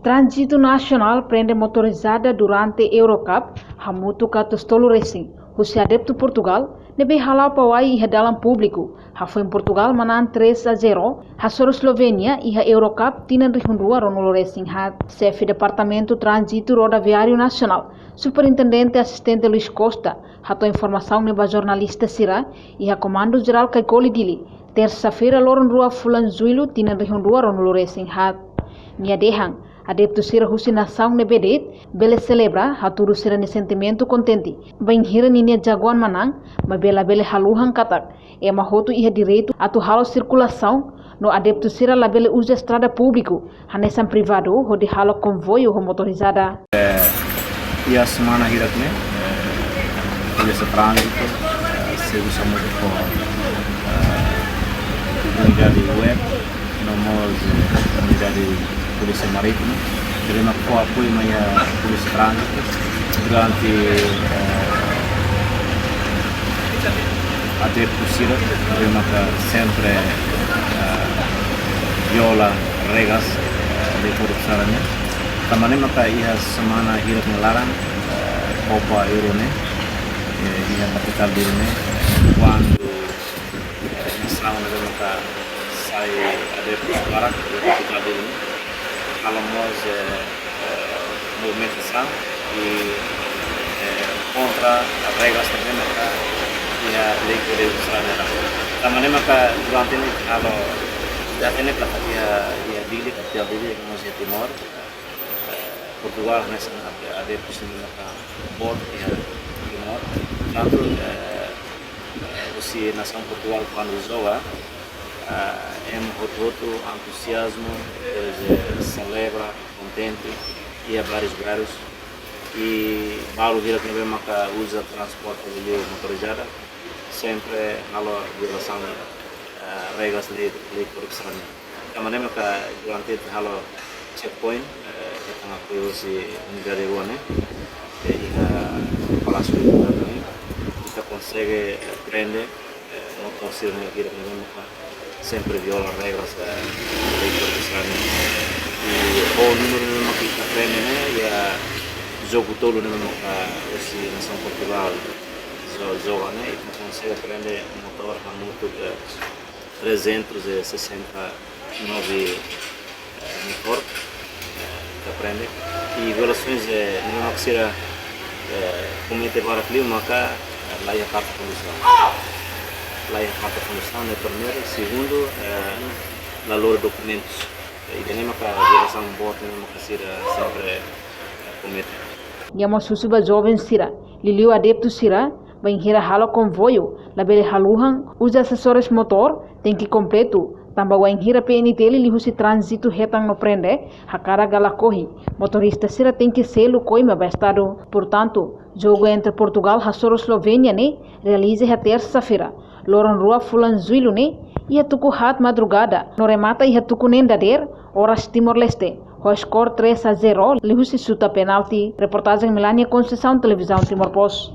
Trânsito Nacional prende motorizada durante Eurocup, hamutu katus tolu racing. Husi adepto Portugal, nebe halau pawai iha dalam público. Hafo em Portugal manan 3-0, hasoro Slovenia iha Eurocup tinan rihundua ronolo racing hat. Chefe Departamento Trânsito Rodoviário Nacional, Superintendente Assistente Luiz Costa, hato informação neba jornalista Sira, iha Comando Geral Kaikoli Dili. Terça-feira loron rua Fulan Zuilu tinan rihundua ronolo racing hat. Nia dehang, adepto sira husi nação nebedet, bele celebra, haturu sira ni sentimento contente. Bain hira ni nia jagoan manang, ma bela bele haluhan katak. E mahotu iha direito atu halo circulação, no adepto sira la bele usa estrada público, hanesan privado, ho di halo convoio ho motorizada. E a semana hiratne, polícia trânsito, serviço muito por unidade web, nomos unidade Polícia Marítima, terima apoio a Polícia Trânsito durante a depusira, terima sempre viola regras de corrupção. Também maka ia semana hidup melarang Copa Eurone, ia capital Eurone, quando misalnya maka saya ada sekarang di capital Eurone. Kalau nós movimentação e contra as regras também maka ia lei que deve ser nela. Também maka durante ini kalau data ini kelak ia dili nós ia Timor Portugal nessa ada pusing maka board ia Timor. Lalu usi nação Portugal quando joga muito entusiasmo, celebra, contente, e há vários bairros e Paulo vira que não usa transporte motorizado, sempre há violação regras de corrupção. Também durante halo checkpoint kita ngaku si negara luar e palácio kita consegue prender motor sirene kira sempre viola regras de corrupção e o número que kita prende ya jogo todo mesmo esse nação Portugal joga e consegue prender motor muito 369 motor que prende e violações não que será comete para clima maka lá ia carta poluição lá ia carta poluição é primeiro segundo valor documentos e daí maka violação bota maka será sempre comete. Yamo susuba jovem sira liliu adepto sira bem hira halo convoio labele haluhan usa assessores motor tem que completo tambah wain hira PNT li husi trânsito hetang no prende hakara gala corri motorista sira tem que selo coima estado. Portanto jogo entre Portugal e Eslovênia ne realize a terça-feira loron rua Fulan Zuilu ne ia tuku hat madrugada no remata ia tuku nendader horas Timor-Leste. O score 3-0 li husi suta penalti. Reportagem Melania Conceição, Televisão Timor Post.